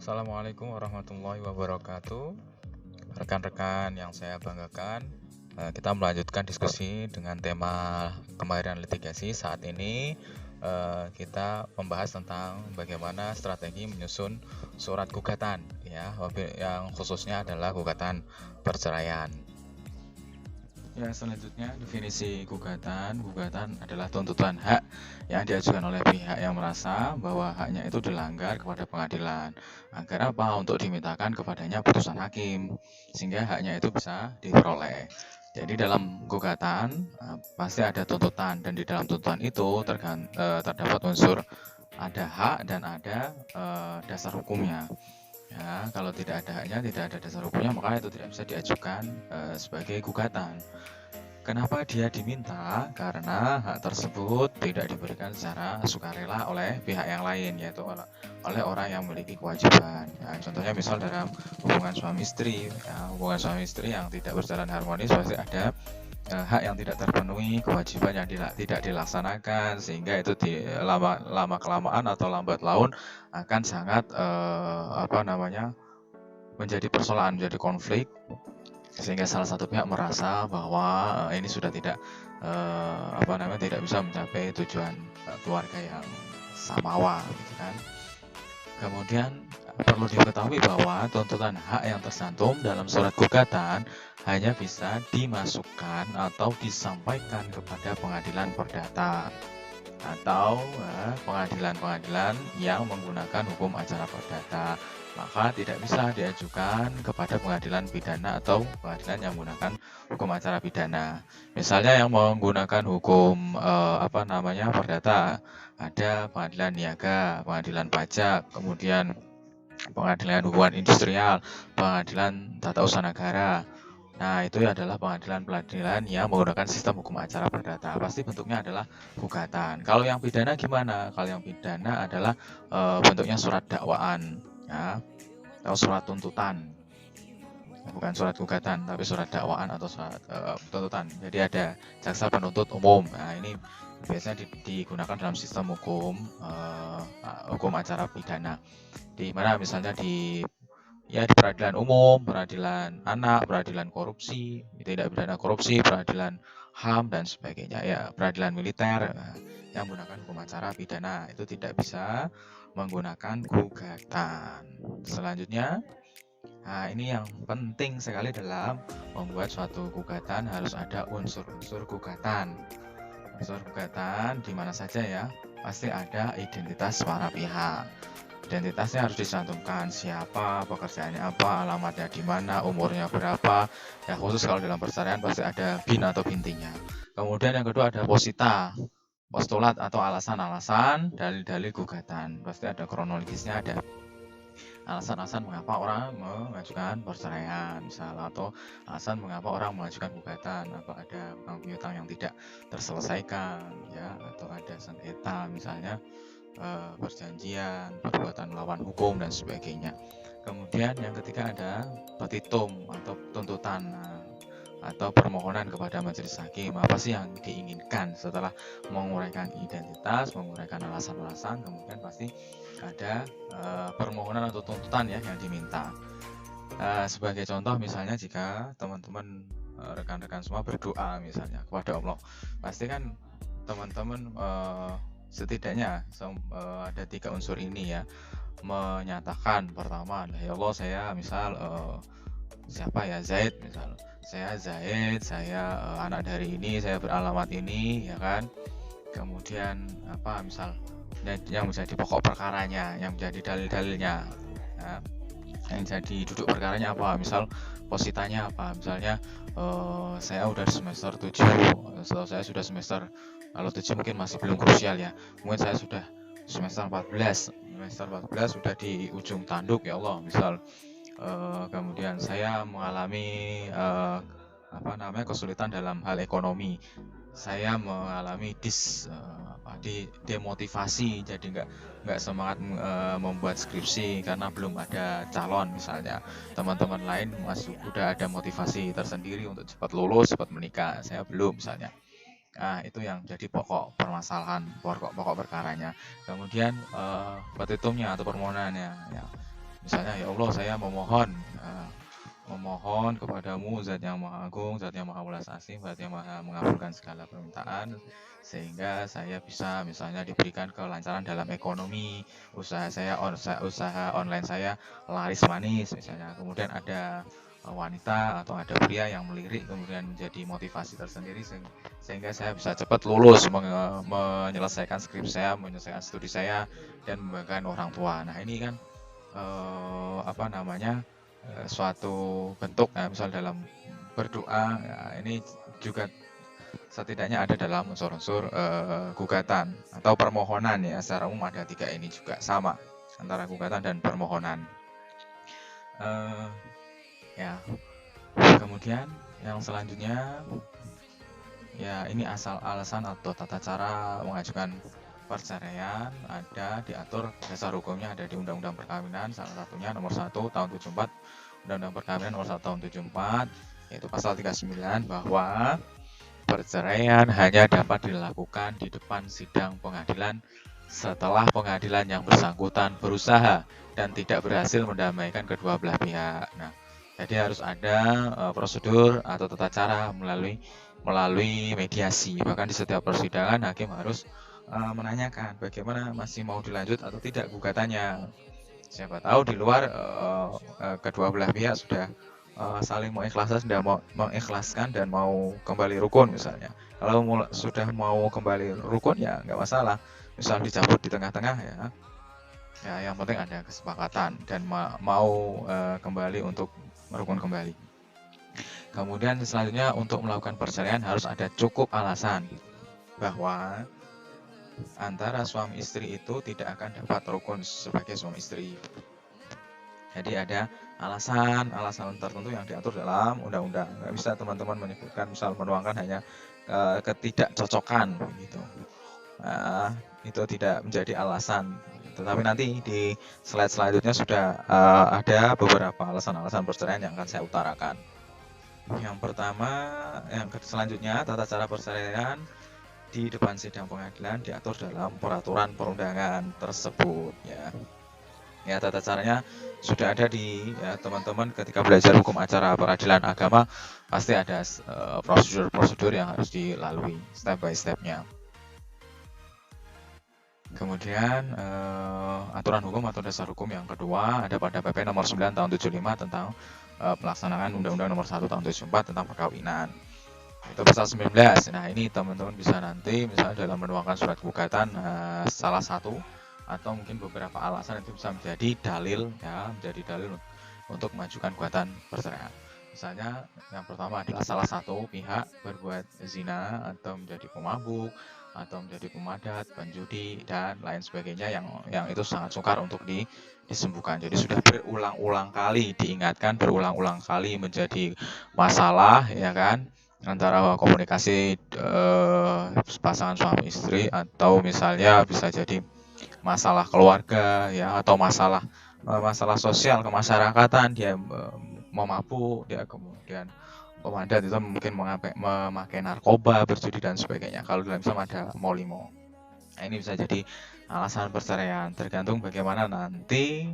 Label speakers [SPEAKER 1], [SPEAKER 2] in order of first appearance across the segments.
[SPEAKER 1] Assalamualaikum warahmatullahi wabarakatuh. Rekan-rekan yang saya banggakan, kita melanjutkan diskusi dengan tema kemahiran litigasi. Saat ini kita membahas tentang bagaimana strategi menyusun surat gugatan, ya, yang khususnya adalah gugatan perceraian. Ya, selanjutnya definisi gugatan. Gugatan adalah tuntutan hak yang diajukan oleh pihak yang merasa bahwa haknya itu dilanggar kepada pengadilan. Agar apa? Untuk dimintakan kepadanya putusan hakim, sehingga haknya itu bisa diperoleh. Jadi dalam gugatan pasti ada tuntutan, dan di dalam tuntutan itu terdapat unsur ada hak dan ada dasar hukumnya. Ya, kalau tidak ada haknya, tidak ada dasar hukumnya, maka itu tidak bisa diajukan sebagai gugatan. Kenapa dia diminta? Karena hak tersebut tidak diberikan secara sukarela oleh pihak yang lain, yaitu oleh orang yang memiliki kewajiban. Ya, contohnya misal dalam hubungan suami istri, ya, hubungan suami istri yang tidak berjalan harmonis pasti ada hak yang tidak terpenuhi, kewajiban yang tidak dilaksanakan, sehingga itu lama kelamaan atau lambat laun akan sangat menjadi persoalan, menjadi konflik, sehingga salah satu pihak merasa bahwa ini sudah tidak bisa mencapai tujuan keluarga yang samawa, gitu kan. Kemudian perlu diketahui bahwa tuntutan hak yang tercantum dalam surat gugatan hanya bisa dimasukkan atau disampaikan kepada pengadilan perdata atau pengadilan-pengadilan yang menggunakan hukum acara perdata, maka tidak bisa diajukan kepada pengadilan pidana atau pengadilan yang menggunakan hukum acara pidana. Misalnya yang menggunakan hukum perdata, ada pengadilan niaga, pengadilan pajak, kemudian pengadilan hubungan industrial, pengadilan tata usaha negara. Nah, itu adalah pengadilan-pengadilan yang menggunakan sistem hukum acara perdata. Pasti bentuknya adalah gugatan. Kalau yang pidana gimana? Kalau yang pidana adalah bentuknya surat dakwaan, ya, atau surat tuntutan. Bukan surat gugatan, tapi surat dakwaan atau surat tuntutan. Jadi ada jaksa penuntut umum. Nah, ini biasanya digunakan dalam sistem hukum acara pidana. Di mana misalnya di peradilan umum, peradilan anak, peradilan korupsi, tidak pidana korupsi, peradilan HAM dan sebagainya, ya, peradilan militer yang menggunakan hukum acara pidana itu tidak bisa menggunakan gugatan. Selanjutnya, ini yang penting sekali dalam membuat suatu gugatan, harus ada unsur-unsur gugatan. Unsur gugatan di mana saja, ya, pasti ada identitas para pihak. Identitasnya harus dicantumkan, siapa, pekerjaannya apa, alamatnya di mana, umurnya berapa. Ya, khusus kalau dalam perceraian pasti ada bin atau bintinya. Kemudian yang kedua ada posita, postulat atau alasan-alasan, dalil-dalil gugatan. Pasti ada kronologisnya, ada alasan-alasan mengapa orang mengajukan perceraian misalnya, atau alasan mengapa orang mengajukan gugatan, apa ada piutang yang tidak terselesaikan, ya, atau ada sengketa misalnya perjanjian, perbuatan melawan hukum dan sebagainya. Kemudian yang ketiga ada petitum atau tuntutan atau permohonan kepada majelis hakim. Apa sih yang diinginkan? Setelah menguraikan identitas, menguraikan alasan-alasan, kemudian pasti ada permohonan atau tuntutan, ya, yang diminta. Sebagai contoh misalnya jika teman-teman rekan-rekan semua berdoa misalnya kepada Allah, pasti kan teman-teman setidaknya ada 3 unsur ini, ya, menyatakan pertama, ya Allah, saya misal Zaid misal, saya anak dari ini, saya beralamat ini, ya kan. Kemudian misal yang menjadi pokok perkaranya, yang menjadi dalil-dalilnya, nah, yang jadi duduk perkaranya apa, misal positanya apa, misalnya saya udah semester 7, atau saya sudah semester, kalau 7 mungkin masih belum krusial, ya, mungkin saya sudah semester 14 sudah di ujung tanduk, ya Allah, misal kemudian saya mengalami kesulitan dalam hal ekonomi, saya mengalami demotivasi, jadi nggak semangat membuat skripsi karena belum ada calon misalnya. Teman-teman lain udah ada motivasi tersendiri untuk cepat lulus, cepat menikah, saya belum misalnya. Nah, itu yang jadi pokok permasalahan, pokok perkaranya. Kemudian petitumnya atau permohonannya, ya, misalnya, ya Allah saya memohon kepadamu Zat yang Maha Agung, Zat yang Maha Welas Asih, Zat yang Maha mengabulkan segala permintaan, sehingga saya bisa misalnya diberikan kelancaran dalam ekonomi, usaha online saya laris manis misalnya. Kemudian ada wanita atau ada pria yang melirik, kemudian menjadi motivasi tersendiri sehingga saya bisa cepat lulus menyelesaikan skripsi saya, menyelesaikan studi saya, dan membanggakan orang tua. Nah ini kan suatu bentuk ya, misal dalam berdoa ya, ini juga setidaknya ada dalam unsur-unsur gugatan atau permohonan ya. Secara umum ada 3 ini juga sama antara gugatan dan permohonan. Ya, kemudian yang selanjutnya ya ini alasan atau tata cara mengajukan perceraian ada diatur dasar hukumnya ada di Undang-Undang Perkawinan, salah satunya nomor 1 tahun 74, Undang-Undang Perkawinan nomor 1 tahun 74, yaitu pasal 39 bahwa perceraian hanya dapat dilakukan di depan sidang pengadilan setelah pengadilan yang bersangkutan berusaha dan tidak berhasil mendamaikan kedua belah pihak. Nah, jadi harus ada prosedur atau tata cara melalui mediasi. Bahkan di setiap persidangan hakim harus menanyakan bagaimana masih mau dilanjut atau tidak gugatannya. Siapa tahu di luar kedua belah pihak sudah saling mengikhlaskan dan mau kembali rukun misalnya. Kalau sudah mau kembali rukun ya nggak masalah. Misal dicabut di tengah-tengah ya yang penting ada kesepakatan dan mau kembali untuk merukun kembali. Kemudian selanjutnya untuk melakukan perceraian harus ada cukup alasan bahwa antara suami istri itu tidak akan dapat rukun sebagai suami istri. Jadi ada alasan tertentu yang diatur dalam undang-undang. Nggak bisa teman-teman menyebutkan misal menuangkan hanya ketidakcocokan gitu. Nah, itu tidak menjadi alasan. Tetapi nanti di slide selanjutnya sudah ada beberapa alasan-alasan perceraian yang akan saya utarakan. Yang pertama, selanjutnya tata cara perceraian di depan sidang pengadilan diatur dalam peraturan perundangan tersebut ya. Ya, tata caranya sudah ada di ya, teman-teman ketika belajar hukum acara peradilan agama pasti ada prosedur-prosedur yang harus dilalui step by stepnya. Kemudian aturan hukum atau dasar hukum yang kedua ada pada PP nomor 9 tahun 75 tentang pelaksanaan Undang-Undang nomor 1 tahun 74 tentang perkawinan. Itu pasal 19. Nah, ini teman-teman bisa nanti misalnya dalam menuangkan surat gugatan salah satu atau mungkin beberapa alasan itu bisa menjadi dalil untuk mengajukan gugatan perceraian. Misalnya yang pertama adalah salah satu pihak berbuat zina atau menjadi pemabuk atau menjadi pemadat, penjudi dan lain sebagainya yang itu sangat sukar untuk disembuhkan. Jadi sudah berulang-ulang kali diingatkan, berulang-ulang kali menjadi masalah ya kan antara komunikasi pasangan suami istri atau misalnya bisa jadi masalah keluarga ya atau masalah sosial kemasyarakatan dia memabuk dia kemudian pemadat itu mungkin memakai narkoba berjudi dan sebagainya kalau dalam Islam ada molimo. Nah, ini bisa jadi alasan perceraian tergantung bagaimana nanti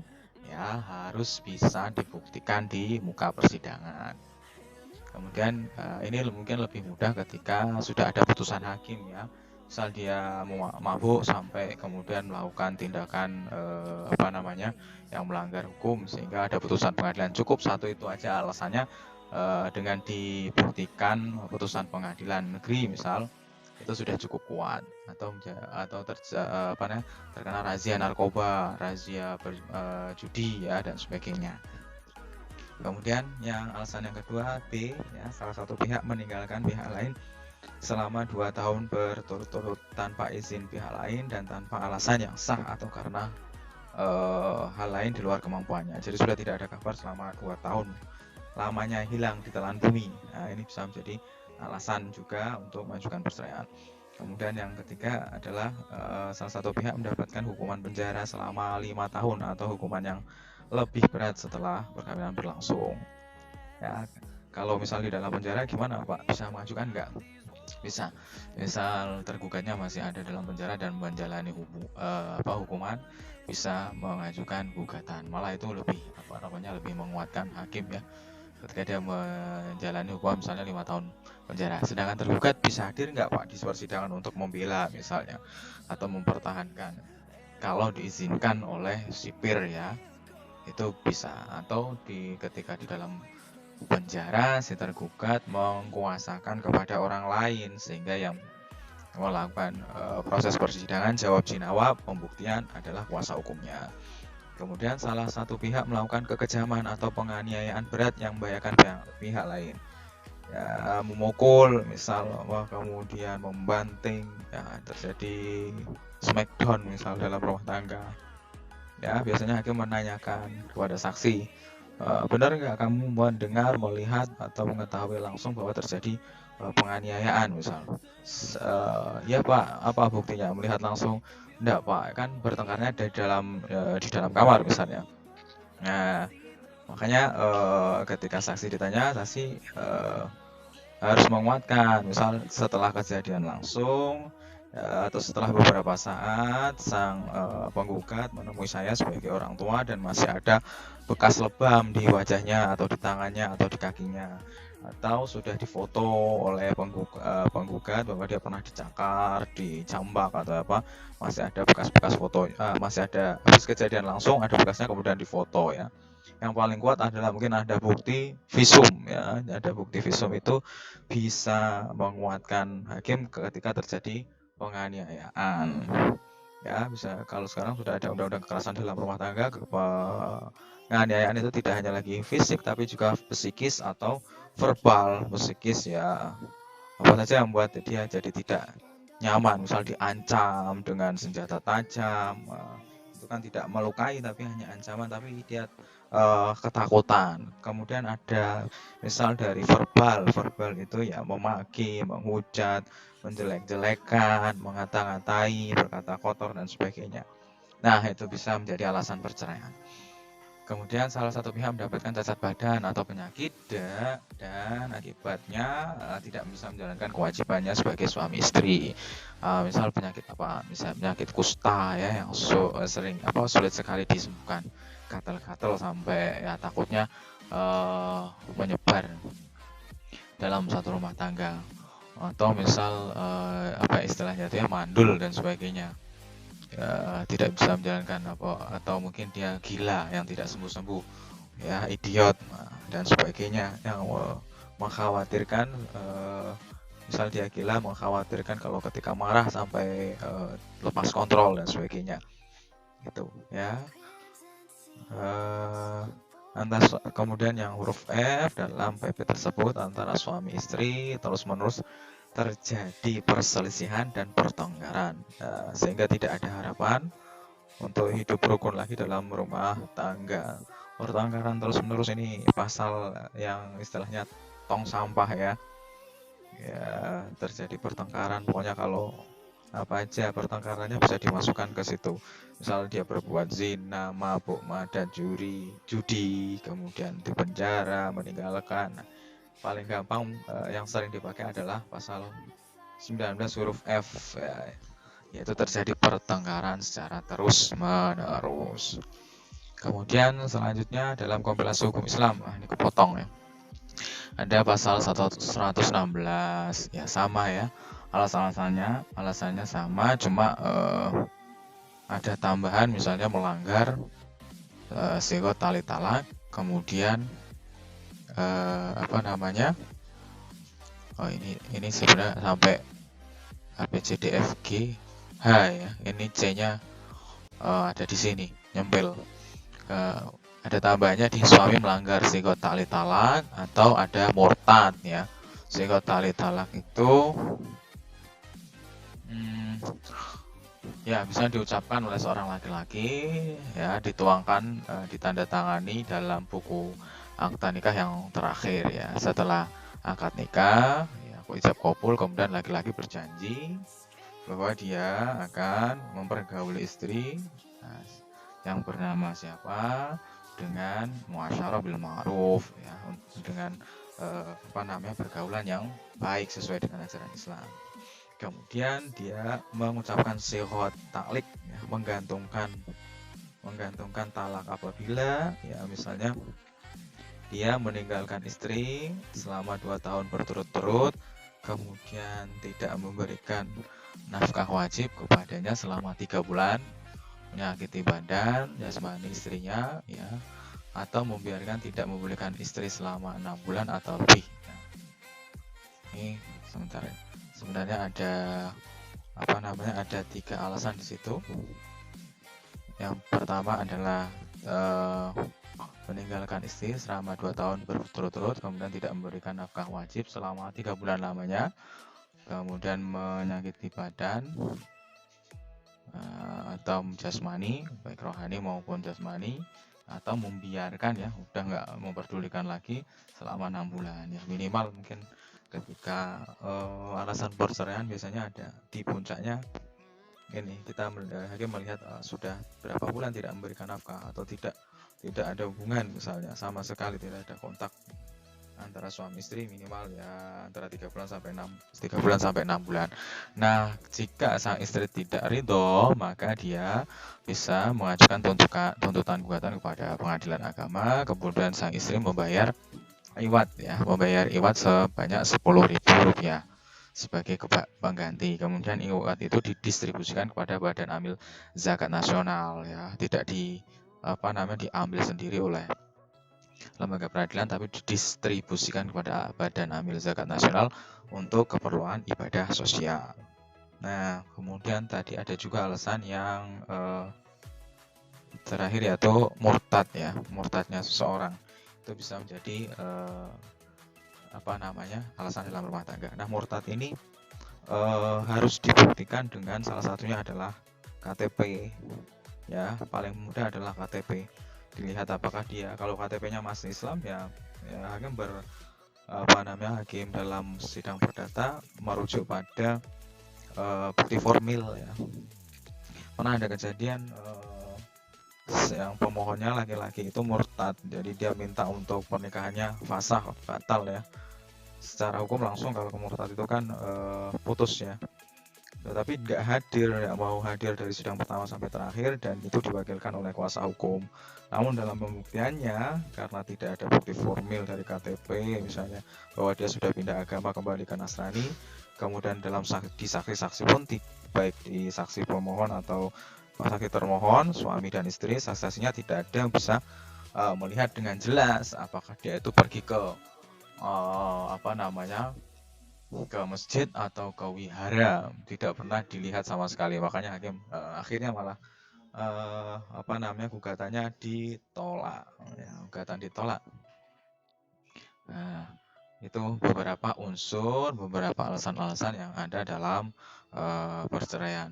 [SPEAKER 1] ya harus bisa dibuktikan di muka persidangan. Kemudian ini mungkin lebih mudah ketika sudah ada putusan hakim ya. Misal dia mabuk sampai kemudian melakukan tindakan yang melanggar hukum sehingga ada putusan pengadilan, cukup satu itu aja alasannya dengan dibuktikan putusan pengadilan negeri misal itu sudah cukup kuat atau terkena razia narkoba, razia judi ya dan sebagainya. Kemudian yang alasan yang kedua B ya, salah satu pihak meninggalkan pihak lain selama 2 tahun berturut-turut tanpa izin pihak lain dan tanpa alasan yang sah atau karena hal lain di luar kemampuannya. Jadi sudah tidak ada kabar selama 2 tahun lamanya hilang di telan bumi. Nah, ini bisa menjadi alasan juga untuk mengajukan perceraian. Kemudian yang ketiga adalah salah satu pihak mendapatkan hukuman penjara selama 5 tahun atau hukuman yang lebih berat setelah perkawinan berlangsung. Ya, kalau misal di dalam penjara gimana Pak? Bisa mengajukan nggak? Bisa, misal tergugatnya masih ada dalam penjara dan menjalani hukuman, bisa mengajukan gugatan. Malah itu lebih lebih menguatkan hakim ya, ketika dia menjalani hukuman misalnya 5 tahun penjara. Sedangkan tergugat bisa hadir nggak Pak di persidangan untuk membela misalnya, atau mempertahankan. Kalau diizinkan oleh sipir ya, itu bisa. Atau ketika di dalam penjara, si tergugat menguasakan kepada orang lain, sehingga yang melakukan proses persidangan, jawab jinawab, pembuktian adalah kuasa hukumnya. Kemudian salah satu pihak melakukan kekejaman atau penganiayaan berat yang membahayakan pihak lain, ya memukul misal, kemudian membanting, ya terjadi smackdown misal dalam rumah tangga. Ya biasanya hakim menanyakan kepada saksi, benar nggak kamu mendengar, melihat, atau mengetahui langsung bahwa terjadi penganiayaan misal. Ya Pak, apa buktinya? Melihat langsung? Enggak Pak, kan bertengkarnya di dalam kamar misalnya. Nah, makanya ketika saksi ditanya, saksi harus menguatkan, misal setelah kejadian langsung, atau setelah beberapa saat sang penggugat menemui saya sebagai orang tua dan masih ada bekas lebam di wajahnya atau di tangannya atau di kakinya, atau sudah difoto oleh penggugat bahwa dia pernah dicakar, dicambak atau apa, masih ada bekas-bekas foto, masih ada habis kejadian langsung ada bekasnya kemudian difoto ya. Yang paling kuat adalah mungkin ada bukti visum ya, ada bukti visum itu bisa menguatkan hakim ketika terjadi penganiayaan. Ya, bisa kalau sekarang sudah ada undang-undang kekerasan dalam rumah tangga, penganiayaan itu tidak hanya lagi fisik tapi juga psikis atau verbal. Psikis ya apa saja yang membuat dia jadi tidak nyaman, misal diancam dengan senjata tajam, itu kan tidak melukai tapi hanya ancaman, tapi dia ketakutan. Kemudian ada misal dari verbal, verbal itu ya memaki, menghujat, menjelek-jelekan, mengata-ngatai, berkata kotor dan sebagainya. Nah, itu bisa menjadi alasan perceraian. Kemudian salah satu pihak mendapatkan cacat badan atau penyakit dan akibatnya tidak bisa menjalankan kewajibannya sebagai suami istri. Misal penyakit apa? Misal penyakit kusta ya yang sering sulit sekali disembuhkan. Gatal-gatal sampai ya takutnya menyebar dalam satu rumah tangga. Atau misal istilahnya itu ya mandul dan sebagainya. Tidak bisa menjalankan atau mungkin dia gila yang tidak sembuh-sembuh ya, idiot dan sebagainya, yang mengkhawatirkan misal dia gila, mengkhawatirkan kalau ketika marah sampai lepas kontrol dan sebagainya gitu ya. Kemudian yang huruf F dalam PP tersebut, antara suami istri terus-menerus terjadi perselisihan dan pertengkaran, sehingga tidak ada harapan untuk hidup rukun lagi dalam rumah tangga. Pertengkaran terus-menerus ini pasal yang istilahnya tong sampah ya. Ya, terjadi pertengkaran, pokoknya kalau apa aja pertengkarannya bisa dimasukkan ke situ. Misal dia berbuat zina, mabuk, mada, judi, kemudian dipenjara, meninggalkan. Paling gampang yang sering dipakai adalah pasal 19 huruf F ya, yaitu terjadi pertengkaran secara terus-menerus. Kemudian selanjutnya dalam kompilasi hukum Islam, ini kepotong ya. Ada pasal 116 ya, sama ya. Alasannya sama, cuma ada tambahan, misalnya melanggar sigot tali talak, kemudian ini sebenarnya sampai ABCDFG H ya, ini C-nya ada di sini nyempil. Ada tambahannya di suami melanggar sigot tali talak atau ada murtad ya. Sigot tali talak itu ya bisa diucapkan oleh seorang laki-laki ya, dituangkan ditandatangani dalam buku akta nikah yang terakhir ya. Setelah akad nikah ya, ijab kabul, kemudian laki-laki berjanji bahwa dia akan mempergauli istri yang bernama siapa, dengan muasyarah bil ma'ruf ya, dengan pergaulan yang baik sesuai dengan ajaran Islam. Kemudian dia mengucapkan sihot taklik, ya, menggantungkan talak apabila ya misalnya dia meninggalkan istri selama 2 tahun berturut-turut, kemudian tidak memberikan nafkah wajib kepadanya selama 3 bulan, menyakiti badan jasmani istrinya, ya, atau membiarkan tidak membolehkan istri selama 6 bulan atau lebih. Nah, ini sebenarnya ada ada 3 alasan di situ. Yang pertama adalah meninggalkan istri selama 2 tahun berturut-turut, kemudian tidak memberikan nafkah wajib selama 3 bulan lamanya, kemudian menyakiti badan atau jasmani, baik rohani maupun jasmani, atau membiarkan, ya, udah nggak memperdulikan lagi selama 6 bulan. Ya, minimal mungkin ketika alasan perceraian biasanya ada di puncaknya ini, kita melihat sudah berapa bulan tidak memberikan nafkah atau tidak ada hubungan, misalnya sama sekali tidak ada kontak antara suami istri, minimal ya antara 3 bulan sampai 6 bulan. Nah, jika sang istri tidak ridho, maka dia bisa mengajukan tuntutan gugatan kepada pengadilan agama, kemudian sang istri membayar iwat sebanyak Rp10.000 sebagai pengganti. Kemudian iwat itu didistribusikan kepada Badan Amil Zakat Nasional, ya, tidak diambil sendiri oleh lembaga peradilan, tapi didistribusikan kepada Badan Amil Zakat Nasional untuk keperluan ibadah sosial. Nah, kemudian tadi ada juga alasan yang terakhir, yaitu murtad, ya, murtadnya seseorang itu bisa menjadi alasan dalam rumah tangga. Nah, murtad ini harus dibuktikan dengan salah satunya adalah KTP, ya, paling mudah adalah KTP. Dilihat apakah dia, kalau KTP-nya masih Islam, ya hakim dalam sidang perdata merujuk pada bukti formil, ya. Pernah ada kejadian yang pemohonnya laki-laki itu murtad, jadi dia minta untuk pernikahannya fasah, batal, ya. Secara hukum langsung kalau murtad itu kan putus, ya. Tetapi nggak mau hadir dari sidang pertama sampai terakhir, dan itu diwakilkan oleh kuasa hukum. Namun dalam pembuktiannya, karena tidak ada bukti formil dari KTP misalnya bahwa dia sudah pindah agama kembali ke Nasrani, kemudian dalam di saksi-saksi pun, baik di saksi pemohon atau saksi termohon, suami dan istri, saksi-saksinya tidak ada yang bisa melihat dengan jelas apakah dia itu pergi ke ke masjid atau ke wihara, tidak pernah dilihat sama sekali. Makanya hakim akhirnya malah gugatannya ditolak, ya, gugatan ditolak. Nah, itu beberapa alasan-alasan yang ada dalam perceraian.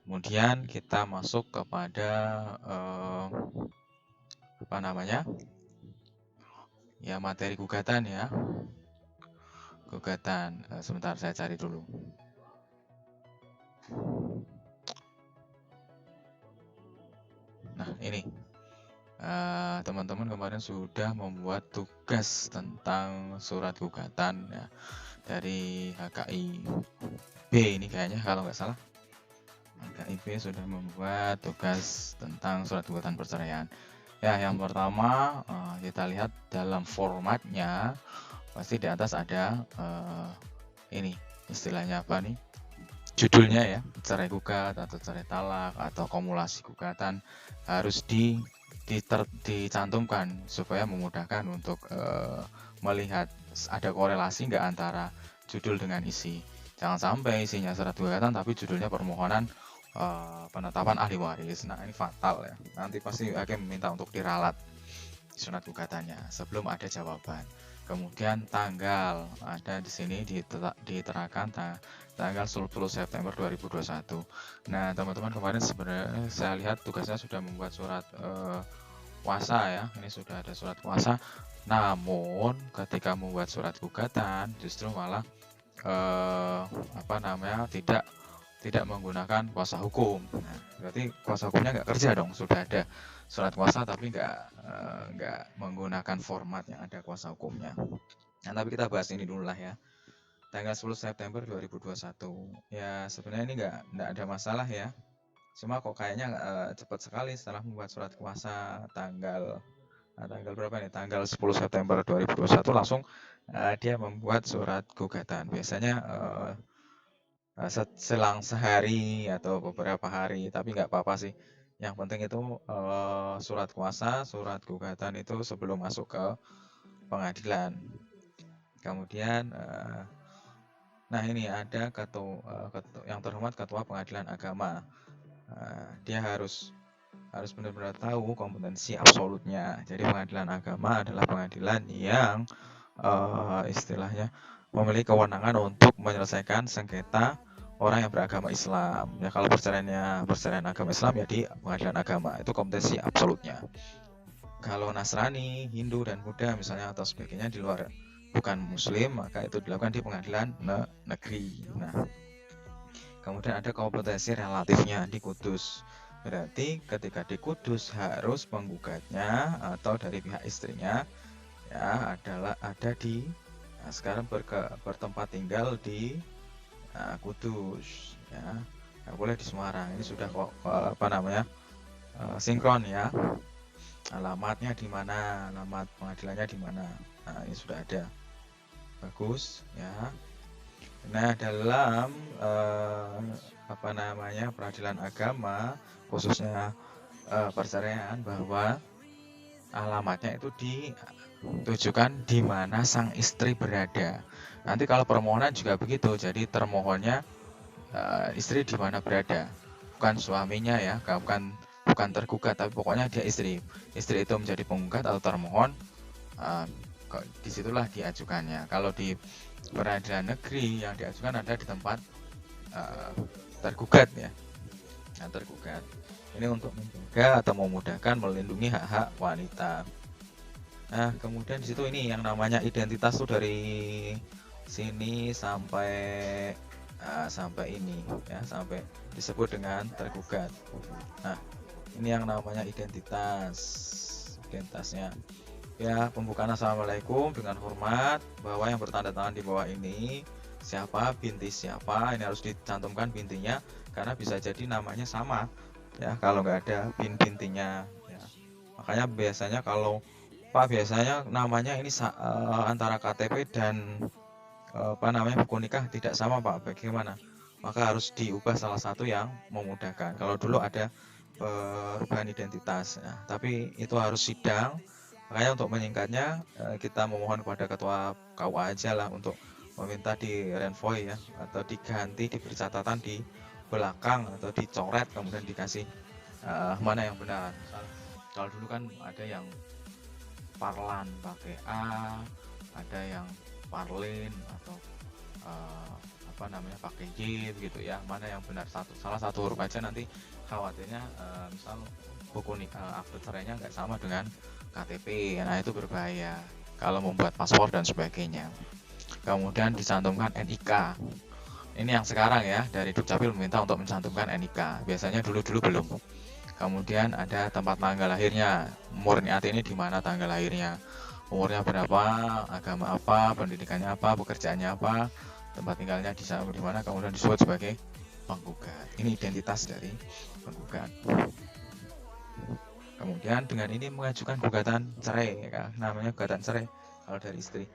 [SPEAKER 1] Kemudian kita masuk kepada materi gugatan, ya. Gugatan, sebentar saya cari dulu. Nah, ini teman-teman kemarin sudah membuat tugas tentang surat gugatan, ya, dari HKIB ini kayaknya, kalau nggak salah HKIB sudah membuat tugas tentang surat gugatan perceraian. Ya, yang pertama kita lihat dalam formatnya, pasti di atas ada ini istilahnya apa nih, judulnya, ya, cerai gugat atau cerai talak atau kumulasi gugatan, harus dicantumkan supaya memudahkan untuk melihat ada korelasi nggak antara judul dengan isi. Jangan sampai isinya surat gugatan tapi judulnya permohonan penetapan ahli waris. Nah, ini fatal, ya. Nanti pasti hakim meminta untuk diralat surat gugatannya sebelum ada jawaban. Kemudian tanggal, ada di sini diterangkan tanggal 10 September 2021. Nah, teman-teman kemarin sebenarnya saya lihat tugasnya sudah membuat surat kuasa, ya. Ini sudah ada surat kuasa. Namun ketika membuat surat gugatan justru malah tidak menggunakan kuasa hukum. Nah, berarti kuasa hukumnya nggak kerja dong. Sudah ada surat kuasa tapi nggak menggunakan format yang ada kuasa hukumnya. Nah, tapi kita bahas ini dulu lah ya. Tanggal 10 September 2021. Ya, sebenarnya ini nggak ada masalah ya. Cuma kok kayaknya cepat sekali setelah membuat surat kuasa tanggal berapa nih? Tanggal 10 September 2021 langsung dia membuat surat gugatan. Biasanya selang sehari atau beberapa hari, tapi nggak apa-apa sih. Yang penting itu surat kuasa, surat gugatan itu sebelum masuk ke pengadilan. Kemudian nah ini ada yang terhormat Ketua Pengadilan Agama. Dia harus benar-benar tahu kompetensi absolutnya. Jadi pengadilan agama adalah pengadilan yang istilahnya memiliki kewenangan untuk menyelesaikan sengketa orang yang beragama Islam. Ya kalau perceraian agama Islam ya di pengadilan agama, itu kompetensi absolutnya. Kalau Nasrani, Hindu dan Buddha misalnya atau sebagainya di luar bukan Muslim, maka itu dilakukan di pengadilan negeri. Nah, kemudian ada kompetensi relatifnya di Kudus. Berarti ketika di Kudus harus penggugatnya atau dari pihak istrinya ya ada di sekarang bertempat tinggal di Kudus ya. Nggak boleh di Semarang. Ini sudah sinkron ya. Alamatnya di mana, alamat pengadilannya di mana. Nah, ini sudah ada. Bagus ya. Nah, dalam peradilan agama khususnya perceraian, bahwa alamatnya itu ditujukan di mana sang istri berada. Nanti kalau permohonan juga begitu, jadi termohonnya istri di mana berada, bukan suaminya ya, bukan tergugat, tapi pokoknya dia istri itu menjadi penggugat atau termohon, disitulah diajukannya. Kalau di peradilan negeri yang diajukan ada di tempat tergugat ya. Nah, tergugat ini untuk menjaga atau memudahkan melindungi hak-hak wanita. Nah, kemudian di situ ini yang namanya identitas tuh dari sini sampai ini ya, sampai disebut dengan tergugat. Nah, ini yang namanya identitasnya ya. Pembukaan assalamualaikum dengan hormat, bahwa yang bertanda tangan di bawah ini siapa, binti siapa, ini harus dicantumkan bintinya karena bisa jadi namanya sama ya kalau nggak ada bintinya ya. Makanya biasanya kalau Pak biasanya namanya ini antara KTP dan buku nikah tidak sama Pak, bagaimana? Maka harus diubah salah satu yang memudahkan. Kalau dulu ada perubahan identitas ya, tapi itu harus sidang. Makanya untuk menyingkatnya kita memohon kepada ketua KUA aja lah untuk meminta di renvoy ya, atau diganti, diberi catatan di belakang atau dicoret kemudian dikasih mana yang benar. Kalau dulu kan ada yang Parlan pakai A, ada yang Parlin atau pakai Y gitu ya. Mana yang benar, salah satu huruf aja nanti khawatirnya misal buku akte cerainya nggak sama dengan KTP. Nah, itu berbahaya kalau membuat paspor dan sebagainya. Kemudian dicantumkan NIK. Ini yang sekarang ya, dari Dukcapil meminta untuk mencantumkan NIK. Biasanya dulu belum. Kemudian ada tempat tanggal lahirnya, Murniati ini di mana tanggal lahirnya, umurnya berapa, agama apa, pendidikannya apa, pekerjaannya apa, tempat tinggalnya di mana, kemudian disebut sebagai penggugat. Ini identitas dari penggugat. Kemudian dengan ini mengajukan gugatan cerai ya, namanya gugatan cerai kalau dari istri.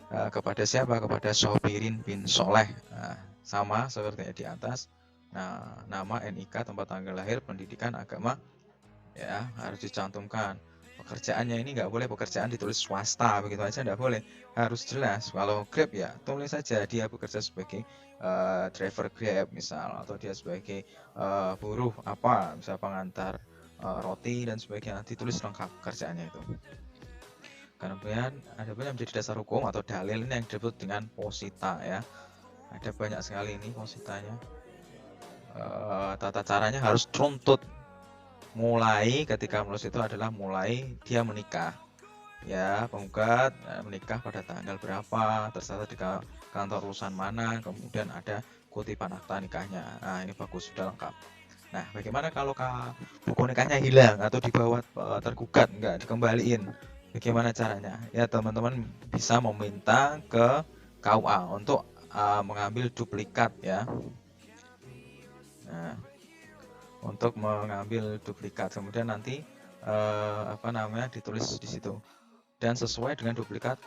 [SPEAKER 1] Kepada siapa? Kepada Sobirin bin Soleh. Nah, sama seperti di atas. Nah, nama, NIK, tempat tanggal lahir, pendidikan, agama ya harus dicantumkan. Pekerjaannya ini nggak boleh pekerjaan ditulis swasta begitu aja, nggak boleh, harus jelas. Kalau Grab ya tulis saja dia bekerja sebagai driver Grab misal, atau dia sebagai buruh apa, bisa pengantar roti dan sebagainya, ditulis lengkap pekerjaannya itu. Kemudian ada banyak menjadi dasar hukum atau dalil ini yang disebut dengan posita ya. Ada banyak sekali ini positanya. Tata caranya harus runtut. Mulai ketika menulis itu adalah mulai dia menikah ya, penggugat menikah pada tanggal berapa, terserah di kantor urusan mana, kemudian ada kutipan akta nikahnya. Nah, ini bagus, sudah lengkap. Nah, bagaimana kalau buku nikahnya hilang atau dibawa tergugat, nggak dikembaliin? Bagaimana caranya? Ya teman-teman bisa meminta ke KUA untuk mengambil duplikat ya. Nah, untuk mengambil duplikat, kemudian nanti ditulis di situ. Dan sesuai dengan duplikat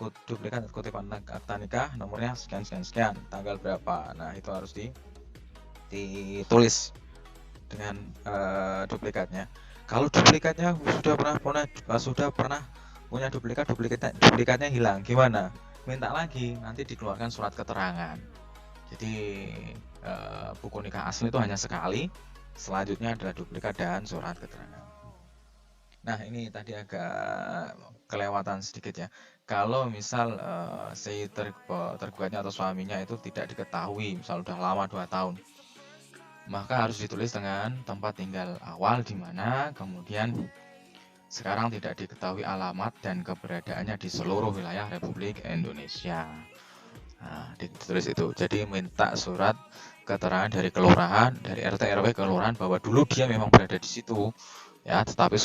[SPEAKER 1] kutipan akta nikah, nomornya sekian sekian sekian, tanggal berapa. Nah, itu harus ditulis dengan duplikatnya. Kalau duplikatnya sudah pernah punya duplikatnya hilang, gimana? Minta lagi, nanti dikeluarkan surat keterangan. Jadi buku nikah asli itu hanya sekali, selanjutnya adalah duplikat dan surat keterangan. Nah, ini tadi agak kelewatan sedikit ya. Kalau misal si tergugatnya atau suaminya itu tidak diketahui, misal udah lama 2 tahun, maka harus ditulis dengan tempat tinggal awal di mana, kemudian sekarang tidak diketahui alamat dan keberadaannya di seluruh wilayah Republik Indonesia. Nah, ditulis itu. Jadi minta surat keterangan dari kelurahan, dari RT RW kelurahan bahwa dulu dia memang berada di situ, ya, tetapi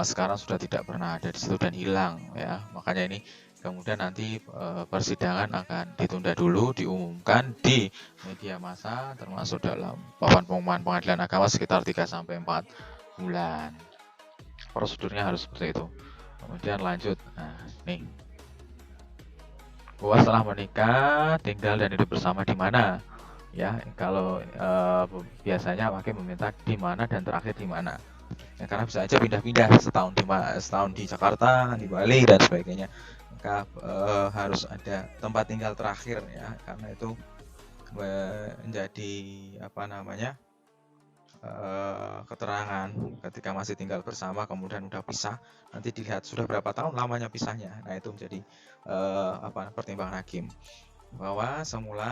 [SPEAKER 1] sekarang sudah tidak pernah ada di situ dan hilang, ya. Makanya ini kemudian nanti persidangan akan ditunda dulu, diumumkan di media massa, termasuk dalam papan pengumuman pengadilan agama sekitar 3-4 bulan. Prosedurnya harus seperti itu. Kemudian lanjut, nah nih, bahwa setelah menikah tinggal dan hidup bersama di mana, ya. Kalau biasanya pakai meminta di mana dan terakhir di mana, ya, karena bisa aja pindah-pindah, setahun di Jakarta, di Bali dan sebagainya. Maka harus ada tempat tinggal terakhir ya, karena itu menjadi keterangan ketika masih tinggal bersama kemudian udah pisah, nanti dilihat sudah berapa tahun lamanya pisahnya. Nah, itu menjadi pertimbangan hakim bahwa semula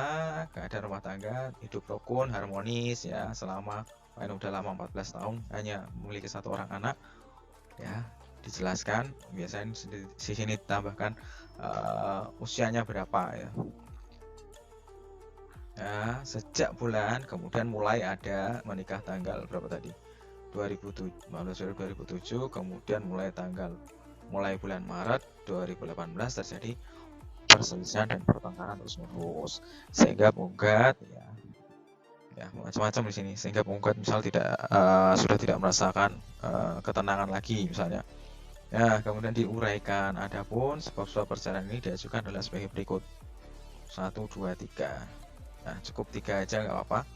[SPEAKER 1] keadaan rumah tangga hidup rukun harmonis ya, selama udah lama 14 tahun hanya memiliki 1 orang anak ya. Dijelaskan biasanya di sini ditambahkan usianya berapa ya. Nah, sejak bulan kemudian mulai ada menikah tanggal berapa tadi? 2007, kemudian mulai bulan Maret 2018 terjadi perselisihan dan pertengkaran terus-menerus, sehingga penggugat ya macam-macam di sini, sehingga penggugat misal sudah tidak merasakan ketenangan lagi misalnya. Ya, kemudian diuraikan. Adapun sebab-sebab perceraian ini diajukan adalah sebagai berikut: 1, 2, 3. Nah, cukup 3 aja nggak apa-apa.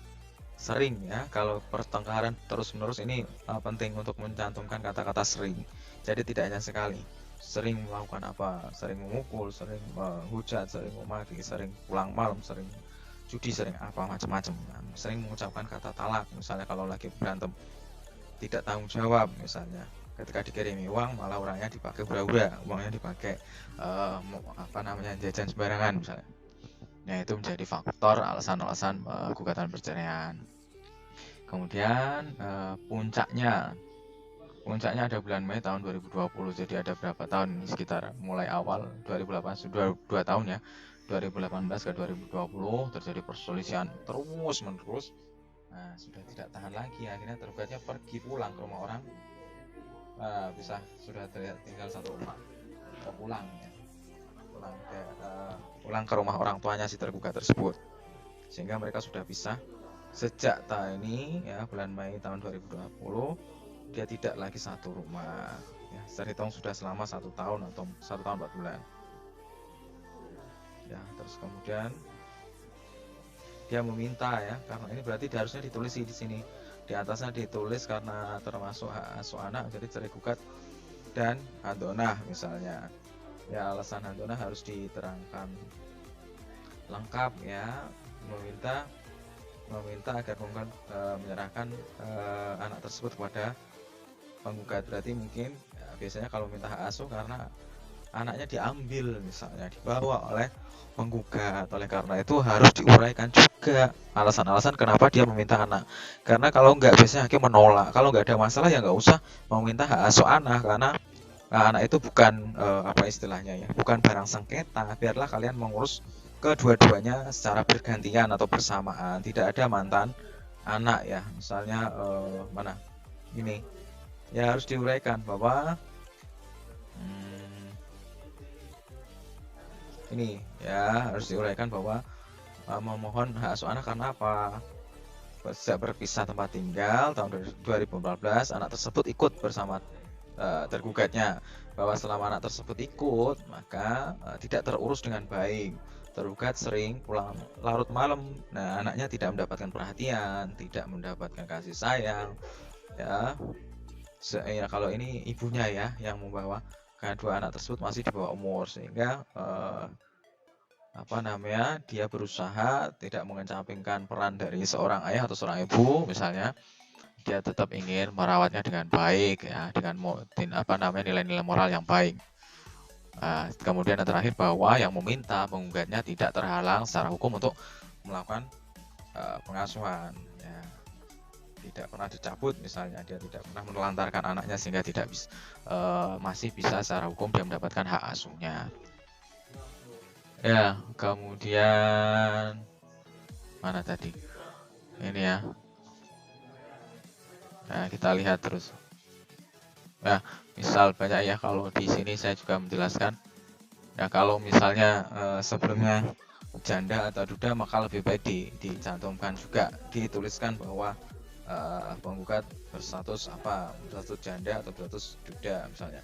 [SPEAKER 1] Sering ya, kalau pertengkaran terus-menerus ini penting untuk mencantumkan kata-kata sering. Jadi tidak hanya sekali. Sering melakukan apa? Sering memukul, sering menghujat, sering memaki, sering pulang malam, sering judi, sering apa macam-macam. Sering mengucapkan kata talak, misalnya kalau lagi berantem. Tidak tanggung jawab misalnya. Ketika dikirimi uang malah orangnya dipakai hura-hura, uangnya dipakai jajan sembarangan misalnya. Nah, itu menjadi faktor alasan-alasan gugatan perceraian. Kemudian puncaknya ada bulan Mei tahun 2020. Jadi ada berapa tahun? Sekitar mulai awal 2018, 2 tahun ya. 2018 ke 2020 terjadi perselisihan terus-menerus. Nah, sudah tidak tahan lagi, akhirnya tergugatnya pergi pulang ke rumah orang. Sudah tinggal satu rumah, pulang ya. Pulang ke rumah orang tuanya si tergugat tersebut, sehingga mereka sudah pisah sejak tahun ini ya, bulan Mei tahun 2020. Dia tidak lagi satu rumah ya, terhitung sudah selama 1 tahun atau 1 tahun 4 bulan ya. Terus kemudian dia meminta ya, karena ini berarti harusnya ditulis di sini, di atasnya ditulis karena termasuk hak asuh anak, jadi cerai gugat dan handonah misalnya ya. Alasan handonah harus diterangkan lengkap ya, meminta agar penggugat menyerahkan anak tersebut kepada penggugat. Berarti mungkin ya, biasanya kalau minta hak asuh karena anaknya diambil misalnya, dibawa oleh penggugat. Oleh karena itu harus diuraikan juga alasan-alasan kenapa dia meminta anak. Karena kalau nggak, biasanya hakim menolak. Kalau nggak ada masalah ya nggak usah mau minta hak asuh anak, karena anak itu bukan bukan barang sengketa. Biarlah kalian mengurus kedua-duanya secara bergantian atau bersamaan. Tidak ada mantan anak ya. Misalnya ini ya, harus diuraikan bahwa ini ya harus diuraikan bahwa memohon hak asuh anak karena apa? Sejak berpisah tempat tinggal tahun 2014, anak tersebut ikut bersama tergugatnya, bahwa selama anak tersebut ikut maka tidak terurus dengan baik. Tergugat sering pulang larut malam. Nah, anaknya tidak mendapatkan perhatian, tidak mendapatkan kasih sayang, ya. Ya kalau ini ibunya ya yang membawa, karena dua anak tersebut masih di bawah umur, sehingga dia berusaha tidak mengesampingkan peran dari seorang ayah atau seorang ibu. Misalnya dia tetap ingin merawatnya dengan baik ya, dengan nilai-nilai moral yang baik. Kemudian yang terakhir, bahwa yang meminta penggugatnya tidak terhalang secara hukum untuk melakukan pengasuhan ya. Tidak pernah dicabut, misalnya dia tidak pernah menelantarkan anaknya sehingga masih bisa secara hukum dia mendapatkan hak asuhnya. Ya, kemudian mana tadi? Ini ya. Nah, kita lihat terus. Nah, misal banyak ya, kalau di sini saya juga menjelaskan. Ya, kalau misalnya sebelumnya janda atau duda, maka lebih baik dicantumkan juga, dituliskan bahwa penggugat berstatus janda atau berstatus duda misalnya.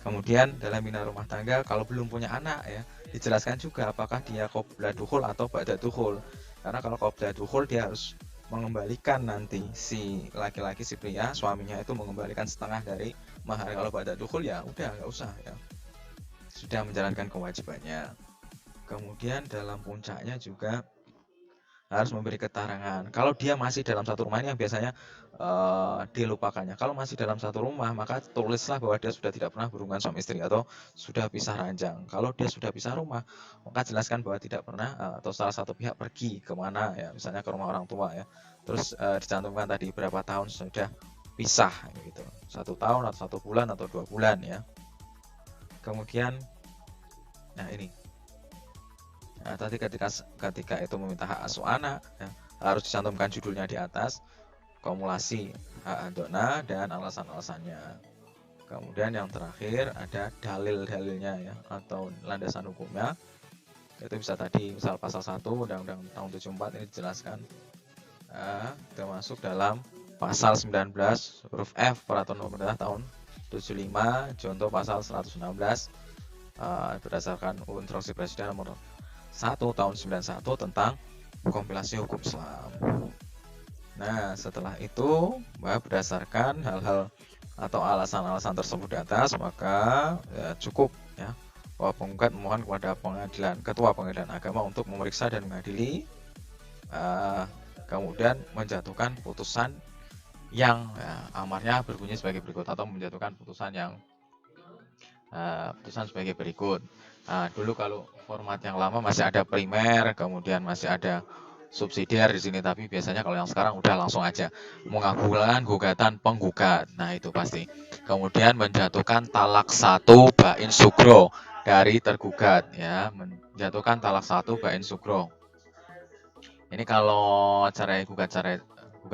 [SPEAKER 1] Kemudian dalam bina rumah tangga, kalau belum punya anak ya, dijelaskan juga apakah dia qabla dukhul atau ba'da dukhul. Karena kalau qabla dukhul, dia harus mengembalikan nanti si laki-laki, si pria, suaminya itu mengembalikan setengah dari mahar. Kalau ba'da dukhul ya udah nggak usah ya, sudah menjalankan kewajibannya. Kemudian dalam puncaknya juga harus memberi keterangan. Kalau dia masih dalam satu rumah, ini yang biasanya dilupakannya. Kalau masih dalam satu rumah, maka tulislah bahwa dia sudah tidak pernah berhubungan suami istri atau sudah pisah ranjang. Kalau dia sudah pisah rumah, maka jelaskan bahwa tidak pernah atau salah satu pihak pergi kemana ya, misalnya ke rumah orang tua ya. Terus dicantumkan tadi berapa tahun sudah pisah gitu, 1 tahun atau 1 bulan atau 2 bulan ya. Kemudian, nah ini. Nah, tadi ketika itu meminta hak asuh anak, ya, harus dicantumkan judulnya di atas, kumulasi hak dona dan alasan-alasannya. Kemudian yang terakhir ada dalil-dalilnya ya, atau landasan hukumnya. Itu bisa tadi, misal pasal 1 Undang-Undang tahun 74 ini dijelaskan, termasuk dalam pasal 19 huruf F Peraturan Pemerintah tahun 75, contoh pasal 116 berdasarkan Instruksi Presiden nomor 1 tahun 91 tentang kompilasi hukum Islam. Nah, setelah itu, berdasarkan hal-hal atau alasan-alasan tersebut di atas, maka ya, cukup ya bahwa penggugat memohon kepada Ketua Pengadilan Agama untuk memeriksa dan mengadili, kemudian menjatuhkan putusan yang amarnya berbunyi sebagai berikut, atau menjatuhkan putusan sebagai berikut. Dulu kalau format yang lama masih ada primer, kemudian masih ada subsidiar di sini, tapi biasanya kalau yang sekarang udah langsung aja mengabulkan gugatan penggugat. Nah, itu pasti. Kemudian menjatuhkan talak 1 bain sugro dari tergugat ya, menjatuhkan talak 1 bain sugro. Ini kalau gugat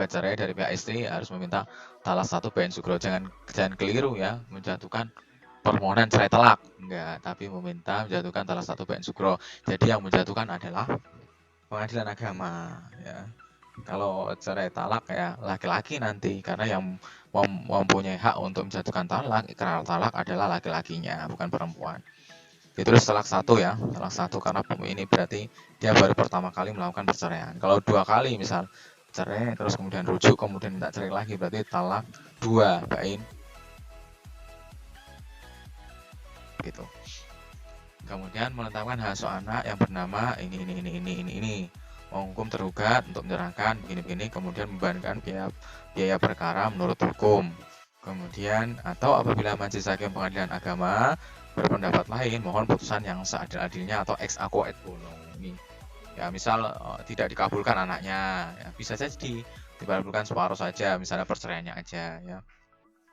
[SPEAKER 1] cerai dari pihak istri harus meminta talak 1 bain sugro. Jangan keliru ya, menjatuhkan permohonan cerai telak, enggak, tapi menjatuhkan talak 1 bain sugro. Jadi yang menjatuhkan adalah Pengadilan Agama ya. Kalau cerai talak ya laki-laki nanti, karena yang mempunyai hak untuk menjatuhkan talak, ikrar talak adalah laki-lakinya, bukan perempuan. Ditulis talak 1 ya, talak 1 karena ini berarti dia baru pertama kali melakukan perceraian. Kalau 2 kali misal cerai terus kemudian rujuk kemudian minta cerai lagi, berarti talak 2 bain gitu. Kemudian menetapkan hak asuh anak yang bernama ini, menghukum tergugat untuk menyerahkan begini-begini, kemudian membebankan biaya perkara menurut hukum. Kemudian atau apabila majelis hakim pengadilan agama berpendapat lain, mohon putusan yang seadil-adilnya atau ex aequo et bono. Ini ya, misal tidak dikabulkan anaknya, ya, bisa jadi dikabulkan separuh saja, misalnya perceraiannya aja ya.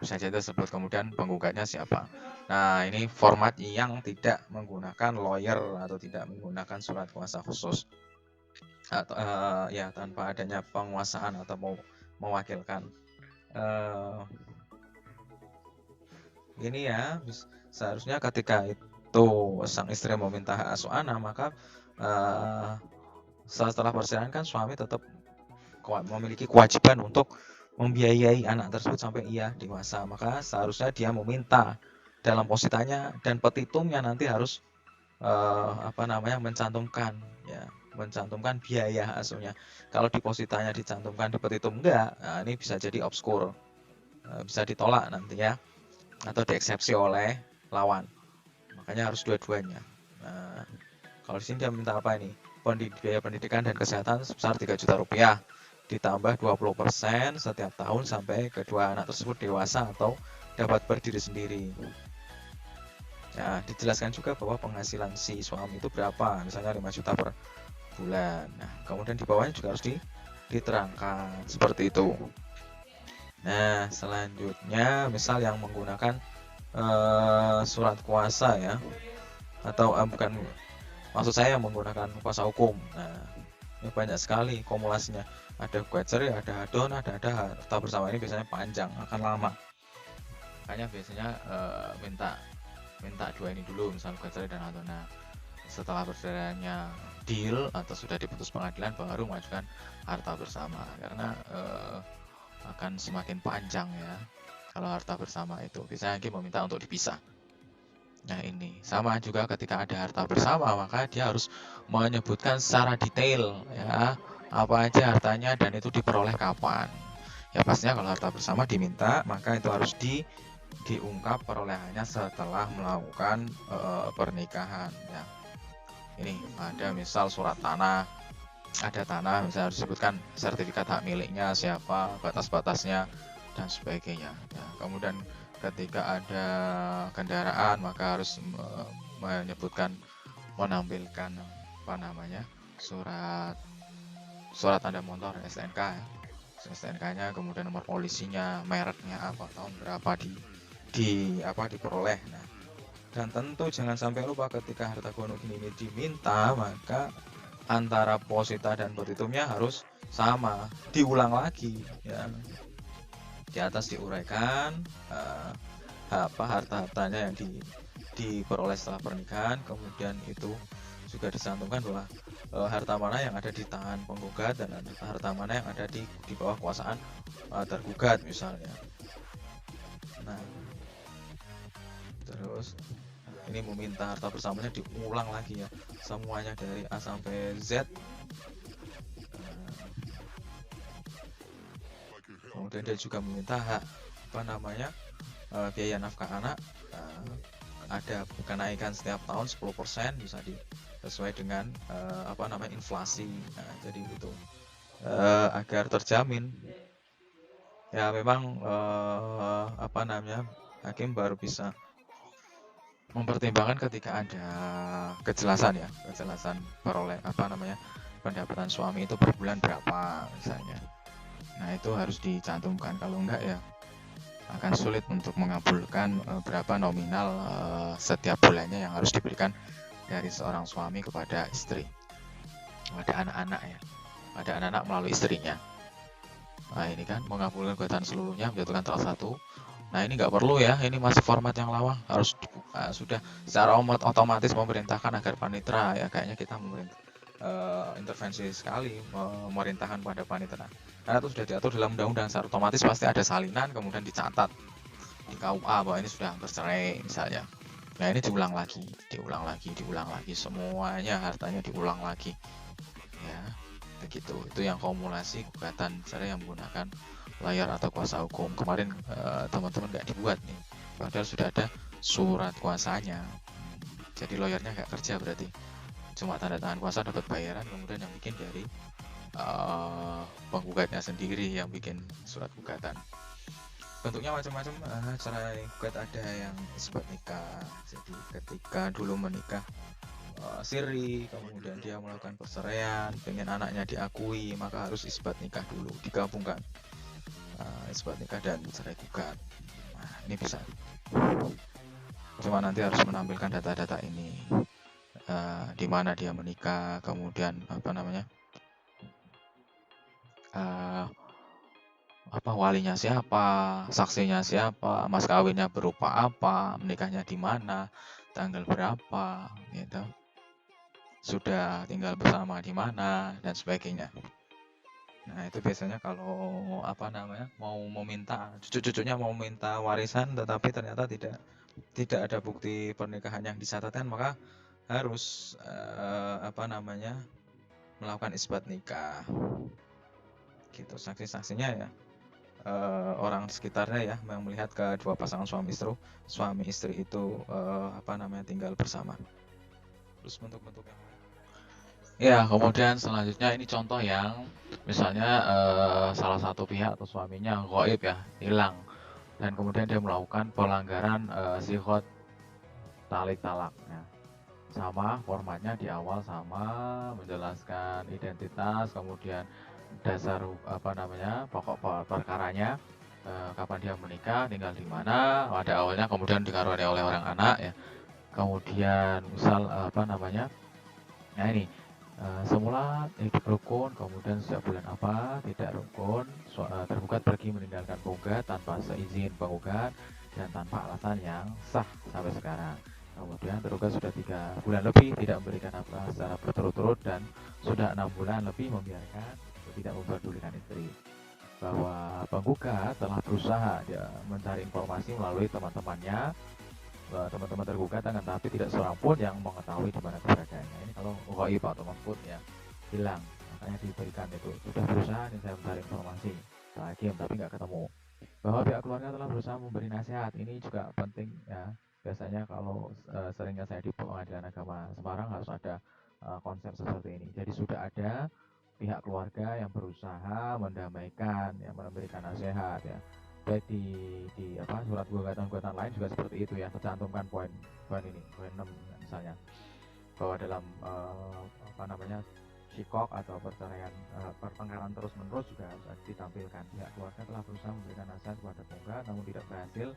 [SPEAKER 1] Saja tersebut, kemudian penggugatnya siapa. Nah, ini format yang tidak menggunakan lawyer atau tidak menggunakan surat kuasa khusus, atau ya tanpa adanya penguasaan atau mewakilkan. Ini ya, seharusnya ketika itu sang istri meminta hak asuh anak, maka setelah perceraian kan suami tetap memiliki kewajiban untuk membiayai anak tersebut sampai ia dewasa. Maka seharusnya dia meminta dalam positanya dan petitumnya nanti harus mencantumkan biaya asuhnya. Kalau di positanya dicantumkan, di petitum enggak, nah ini bisa jadi obskur, bisa ditolak nanti ya, atau dieksepsi oleh lawan. Makanya harus dua-duanya. Nah, kalau di sini dia minta apa ini? Biaya pendidikan dan kesehatan sebesar 3 juta rupiah, ditambah 20% setiap tahun sampai kedua anak tersebut dewasa atau dapat berdiri sendiri. Nah, dijelaskan juga bahwa penghasilan si suami itu berapa, misalnya 5 juta per bulan. Nah, kemudian di bawahnya juga harus diterangkan seperti itu. Nah, selanjutnya misal yang menggunakan surat kuasa ya, atau bukan, maksud saya menggunakan kuasa hukum. Nah, ini banyak sekali kumulasinya. Ada gugat cerai, ada adon, ada harta bersama. Ini biasanya panjang, akan lama. Makanya biasanya minta dua ini dulu, misal gugat cerai dan adon. Nah, setelah perceraiannya deal atau sudah diputus pengadilan, baru mengajukan harta bersama, karena akan semakin panjang ya kalau harta bersama itu. Biasanya hakim meminta untuk dipisah. Nah, ini sama juga ketika ada harta bersama, maka dia harus menyebutkan secara detail ya, apa aja hartanya dan itu diperoleh kapan. Ya pastinya kalau harta bersama diminta, maka itu harus diungkap perolehannya setelah melakukan pernikahan ya. Ini ada misal surat tanah, ada tanah, misalnya harus disebutkan sertifikat hak miliknya siapa, batas-batasnya dan sebagainya ya. Kemudian ketika ada kendaraan, maka harus menyebutkan, menampilkan surat tanda motor STNK ya. STNK-nya, kemudian nomor polisinya, mereknya apa, tahun berapa diperoleh. Nah, dan tentu jangan sampai lupa ketika harta gonok ini diminta, maka antara posita dan petitumnya harus sama, diulang lagi ya. Di atas diuraikan harta-hartanya yang diperoleh setelah pernikahan, kemudian itu juga dicantumkan bahwa harta mana yang ada di tangan penggugat dan harta mana yang ada di bawah kuasaan tergugat misalnya. Nah, terus ini meminta harta bersamanya diulang lagi ya, semuanya dari A sampai Z. Kemudian dia juga meminta hak biaya nafkah anak, ada kenaikan setiap tahun 10%, bisa sesuai dengan inflasi. Nah, jadi itu agar terjamin ya. Memang hakim baru bisa mempertimbangkan ketika ada kejelasan pendapatan suami itu per bulan berapa misalnya. Nah, itu harus dicantumkan, kalau enggak ya akan sulit untuk mengabulkan berapa nominal setiap bulannya yang harus diberikan dari seorang suami kepada istri. Ada anak-anak ya, ada anak-anak melalui istrinya. Nah, ini kan mengabulkan gugatan seluruhnya menjatuhkan salah satu. Nah, ini nggak perlu ya, ini masih format yang lama, harus sudah secara otomatis memerintahkan agar panitera ya, kayaknya kita intervensi sekali memerintahkan pada panitera, karena itu sudah diatur dalam undang-undang. Secara otomatis pasti ada salinan, kemudian dicatat di KUA bahwa ini sudah bercerai misalnya. Nah, ini diulang lagi, semuanya hartanya diulang lagi ya, begitu. Itu yang kumulasi gugatan cerai yang menggunakan layar atau kuasa hukum. Kemarin teman-teman nggak dibuat nih, padahal sudah ada surat kuasanya. Jadi lawyernya nggak kerja, berarti cuma tanda tangan kuasa, dapat bayaran, kemudian yang bikin dari penggugatnya sendiri yang bikin surat gugatan. Bentuknya macam-macam, cerai gugat ada yang isbat nikah. Jadi ketika dulu menikah siri, kemudian dia melakukan perceraian, pengen anaknya diakui, maka harus isbat nikah dulu, digabungkan isbat nikah dan cerai gugat. Nah, ini bisa, cuma nanti harus menampilkan data-data ini, di mana dia menikah, kemudian walinya siapa, saksinya siapa, mas kawinnya berupa apa, menikahnya di mana, tanggal berapa, gitu. Sudah tinggal bersama di mana dan sebagainya. Nah, itu biasanya kalau mau meminta cucu-cucunya mau minta warisan tetapi ternyata tidak ada bukti pernikahan yang dicatatkan, maka harus melakukan isbat nikah. Gitu. Saksi-saksinya ya orang sekitarnya ya yang melihat kedua pasangan suami istri itu tinggal bersama. Terus bentuk-bentuk yang lain. Ya, kemudian selanjutnya ini contoh yang misalnya salah satu pihak atau suaminya gaib ya, hilang, dan kemudian dia melakukan pelanggaran sighot talik talak ya. Sama formatnya di awal sama, menjelaskan identitas, kemudian dasar pokok perkaranya, kapan dia menikah, tinggal di mana, pada awalnya, kemudian dikaruniai oleh orang anak ya. Kemudian misal nah ini semula hidup rukun, kemudian sejak bulan apa tidak rukun, tergugat pergi meninggalkan penggugat tanpa seizin penggugat dan tanpa alasan yang sah sampai sekarang. Kemudian tergugat sudah 3 bulan lebih tidak memberikan apa secara berturut-turut dan sudah 6 bulan lebih membiarkan tidak memperdulikan istri. Bahwa penggugat telah berusaha mencari informasi melalui teman-temannya, teman-teman tergugat, tapi tidak seorang pun yang mengetahui di mana keberadaannya. Ini kalau ghaib atau mafqud ya, hilang, makanya diberikan itu. Sudah berusaha nih saya mencari informasi lagi tapi nggak ketemu. Bahwa pihak keluarga telah berusaha memberi nasihat, ini juga penting ya. Biasanya kalau seringnya saya di Pengadilan Agama Semarang harus ada konsep seperti ini. Jadi sudah ada pihak keluarga yang berusaha mendamaikan, yang memberikan nasihat ya. Baik di surat gugatan lain juga seperti itu ya, tercantumkan poin ini, poin 6 misalnya, bahwa dalam sikok atau perceraian pertengkaran terus menerus juga harus ditampilkan. Pihak keluarga telah berusaha memberikan nasihat kepada penggugat namun tidak berhasil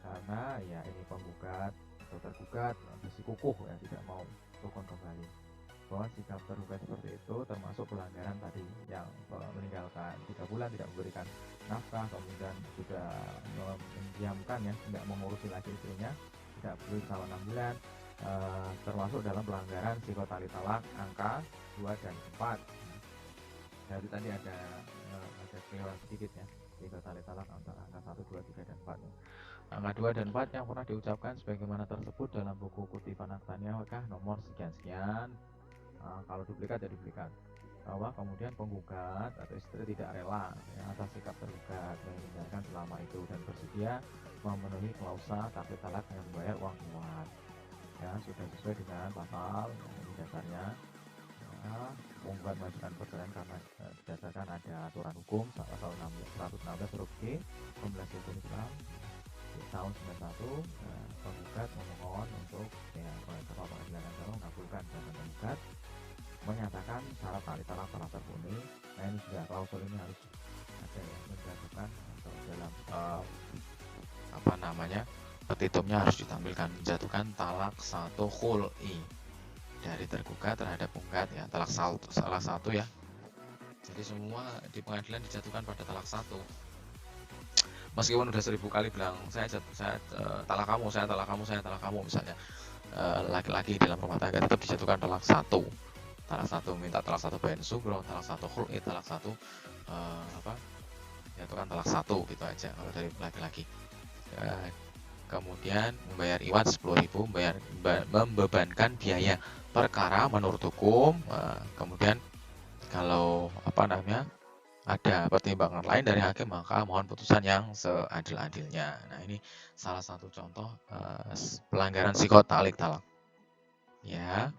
[SPEAKER 1] karena ya ini penggugat atau tergugat bersikukuh ya, tidak mau rukun kembali. Bahwa sikap tergugat seperti itu termasuk pelanggaran tadi yang meninggalkan 3 bulan tidak memberikan nafkah, kemudian sudah mendiamkan ya, tidak mengurusi lagi istrinya, tidak boleh selama 6 bulan, termasuk dalam pelanggaran sighot talik talak angka 2 dan 4. Jadi tadi ada keliruan sedikit ya, sighot talik talak antara angka 1, 2, 3, dan 4 ya. Angka 2 dan 4 yang pernah diucapkan sebagaimana tersebut dalam buku Kutipan Akta Nikah nomor sekian-sekian. Kalau duplikat ya duplikat. Bahwa kemudian penggugat atau istri tidak rela ya, atas sikap tergugat meninggalkan selama itu dan bersedia memenuhi klausa talik talak dengan membayar uang kuat ya, sudah sesuai dengan pasal ini dasarnya ya. Penggugat mengajukan perceraian karena berdasarkan ada aturan hukum pasal 116 huruf G Pembebasan Hukum Islam tahun 91. Penggugat memohon untuk Ketua Pengadilan Agama mengabulkan gugatan penggugat, menyatakan syarat talik talak telah terpenuhi. Nah ini juga klausul ini harus ada ya, menjatuhkan atau dalam petitumnya harus ditampilkan menjatuhkan talak 1 khul'i dari tergugat terhadap penggugat ya, talak salah satu ya. Jadi semua di pengadilan dijatuhkan pada talak 1. Meskipun udah 1000 kali bilang saya talak kamu, saya talak kamu, saya talak kamu misalnya, laki-laki dalam rumah tangga tetap dijatuhkan talak 1. Talak 1 minta talak 1 bayan sugro, talak 1 khul'i, talak 1 jatuhkan talak 1 gitu aja kalau dari laki-laki. Kemudian membayar iwat 10.000, membebankan biaya perkara menurut hukum. Kemudian kalau ada pertimbangan lain dari hakim, maka mohon putusan yang seadil-adilnya. Nah ini salah satu contoh pelanggaran sighot talik talak ya.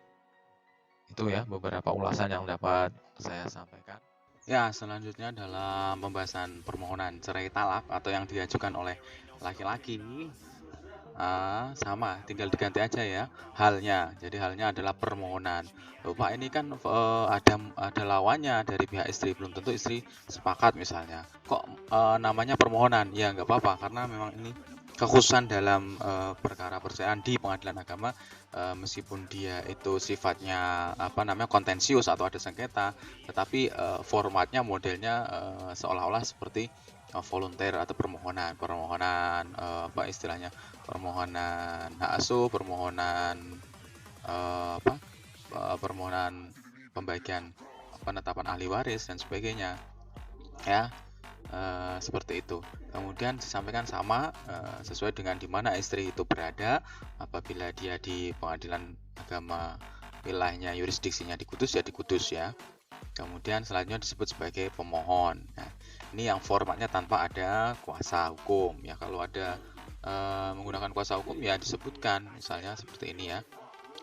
[SPEAKER 1] Itu ya beberapa ulasan yang dapat saya sampaikan.
[SPEAKER 2] Ya, selanjutnya dalam pembahasan permohonan cerai talak atau yang diajukan oleh laki-laki, sama, tinggal diganti aja ya halnya. Jadi halnya adalah permohonan. Loh, Pak, ini kan ada lawannya dari pihak istri, belum tentu istri sepakat misalnya. Kok namanya permohonan? Ya nggak apa-apa karena memang ini kekhususan dalam perkara perceraian di pengadilan agama, meskipun dia itu sifatnya kontensius atau ada sengketa, tetapi formatnya modelnya seolah-olah seperti volunteer atau permohonan permohonan istilahnya, permohonan hak asuh, permohonan pembagian penetapan ahli waris dan sebagainya, ya. Seperti itu. Kemudian disampaikan sama sesuai dengan di mana istri itu berada. Apabila dia di pengadilan agama wilayahnya yurisdiksinya di Kudus, ya di Kudus ya. Kemudian selanjutnya disebut sebagai pemohon. Nah, ini yang formatnya tanpa ada kuasa hukum ya. Kalau ada menggunakan kuasa hukum ya disebutkan, misalnya seperti ini ya.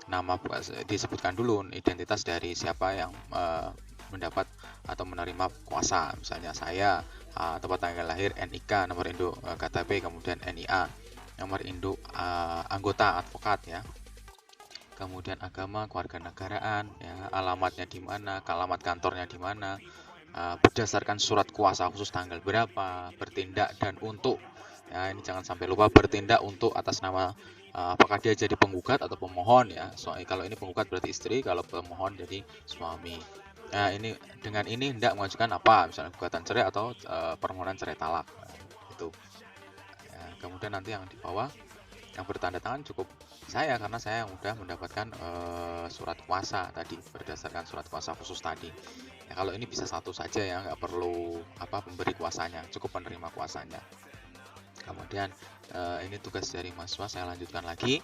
[SPEAKER 2] Nama disebutkan dulu identitas dari siapa yang mendapat atau menerima kuasa, misalnya saya, tempat tanggal lahir, NIK, nomor induk KTP, kemudian NIA, nomor induk anggota advokat ya, kemudian agama, kewarganegaraan ya, alamatnya di mana, alamat kantornya di mana, berdasarkan surat kuasa khusus tanggal berapa, bertindak dan untuk ya, ini jangan sampai lupa bertindak untuk atas nama apakah dia jadi penggugat atau pemohon ya. Soalnya kalau ini penggugat berarti istri, kalau pemohon jadi suami. Nah, ini dengan ini hendak mengajukan apa? Misalnya gugatan cerai atau permohonan cerai talak. Nah, itu. Ya, kemudian nanti yang di bawah yang bertanda tangan cukup saya, karena saya yang udah mendapatkan surat kuasa tadi berdasarkan surat kuasa khusus tadi. Ya, kalau ini bisa satu saja ya, nggak perlu pemberi kuasanya, cukup penerima kuasanya. Kemudian ini tugas dari mahasiswa, saya lanjutkan lagi.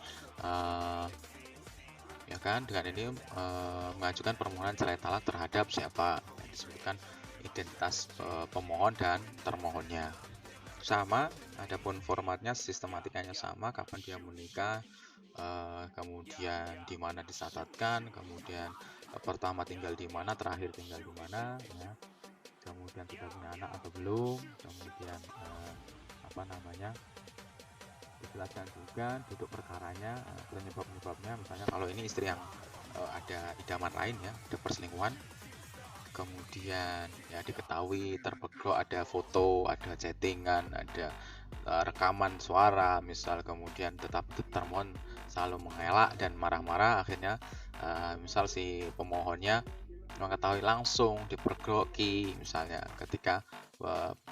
[SPEAKER 2] Ya kan, dengan ini mengajukan permohonan cerai talak terhadap siapa yang disebutkan identitas pemohon dan termohonnya sama, adapun formatnya sistematikanya sama, kapan dia menikah, kemudian di mana dicatatkan, kemudian pertama tinggal di mana, terakhir tinggal di mana ya, kemudian sudah punya anak atau belum, kemudian dijelaskan juga duduk perkaranya, penyebab-penyebabnya, misalnya kalau ini istri yang ada idaman lain ya, ada perselingkuhan, kemudian ya diketahui terpergok ada foto, ada chattingan, ada rekaman suara misal, kemudian tetap termohon selalu mengelak dan marah-marah, akhirnya misal si pemohonnya mengetahui langsung dipergoki, misalnya ketika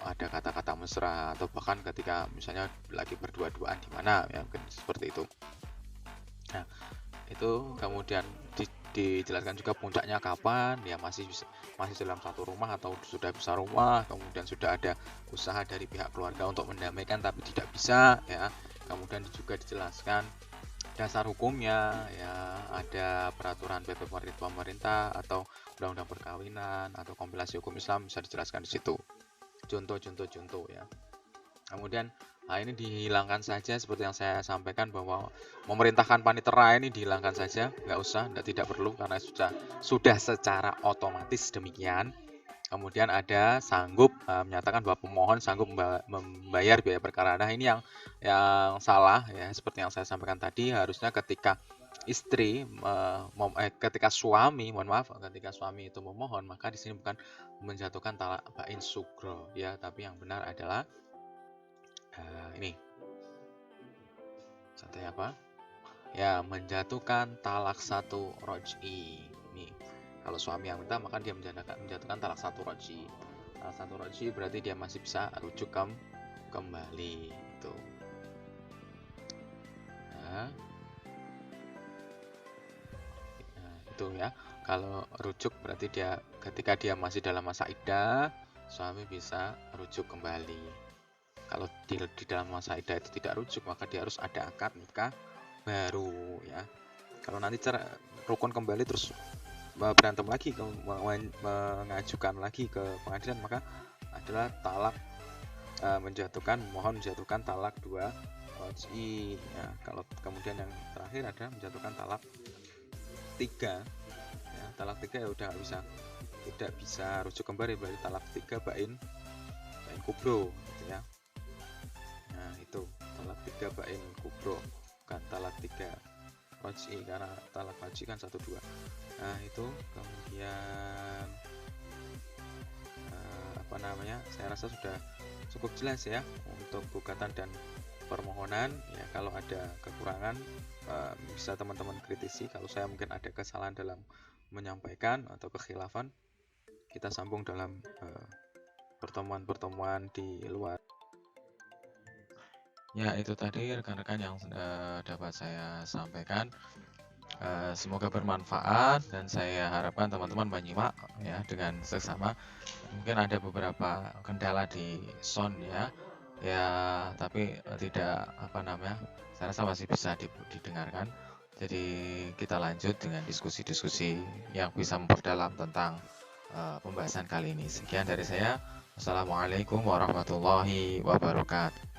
[SPEAKER 2] ada kata-kata mesra, atau bahkan ketika misalnya lagi berdua-duaan di mana ya, mungkin seperti itu. Nah, itu kemudian dijelaskan juga puncaknya kapan ya, masih dalam satu rumah atau sudah besar rumah, kemudian sudah ada usaha dari pihak keluarga untuk mendamaikan tapi tidak bisa ya. Kemudian juga dijelaskan dasar hukumnya ya, ada peraturan PP pemerintah atau undang-undang perkawinan atau kompilasi hukum Islam, bisa dijelaskan di situ, contoh ya. Kemudian ini dihilangkan saja seperti yang saya sampaikan, bahwa memerintahkan panitera ini dihilangkan saja, nggak usah, tidak perlu, karena sudah secara otomatis demikian. Kemudian ada sanggup, menyatakan bahwa pemohon sanggup membayar biaya perkara. Nah, ini yang salah ya, seperti yang saya sampaikan tadi, harusnya ketika ketika suami, ketika suami itu memohon, maka di sini bukan menjatuhkan talak bain sugro ya, tapi yang benar adalah ini santai ya, menjatuhkan talak satu roj'i. Nih, kalau suami yang minta, maka dia menjatuhkan talak satu roj'i. Talak satu roj'i berarti dia masih bisa rujuk kembali itu. Nah, itu ya. Kalau rujuk berarti dia ketika dia masih dalam masa iddah, suami bisa rujuk kembali. Kalau di dalam masa iddah itu tidak rujuk, maka dia harus ada akad nikah baru ya. Kalau nanti rukun kembali terus berantem lagi, mengajukan lagi ke pengadilan, maka adalah talak, mohon menjatuhkan talak 2 roj'i ya. Kalau kemudian yang terakhir adalah menjatuhkan talak 3 ya. Talak 3 ya udah tidak bisa rujuk kembali, berarti talak 3 bain kubro gitu ya. Nah, itu talak 3 bain kubro, bukan talak 3 roj'i, karena talak roj'i kan 1-2. Nah, itu kemudian saya rasa sudah cukup jelas ya untuk gugatan dan permohonan ya, kalau ada kekurangan bisa teman-teman kritisi. Kalau saya mungkin ada kesalahan dalam menyampaikan atau kekhilafan, kita sambung dalam pertemuan-pertemuan di luar.
[SPEAKER 1] Ya, itu tadi rekan-rekan yang dapat saya sampaikan. Semoga bermanfaat dan saya harapkan teman-teman menyimak ya dengan seksama. Mungkin ada beberapa kendala di sound ya. Ya, tapi tidak saya rasa masih bisa didengarkan. Jadi kita lanjut dengan diskusi-diskusi yang bisa memperdalam tentang pembahasan kali ini. Sekian dari saya. Wassalamualaikum warahmatullahi wabarakatuh.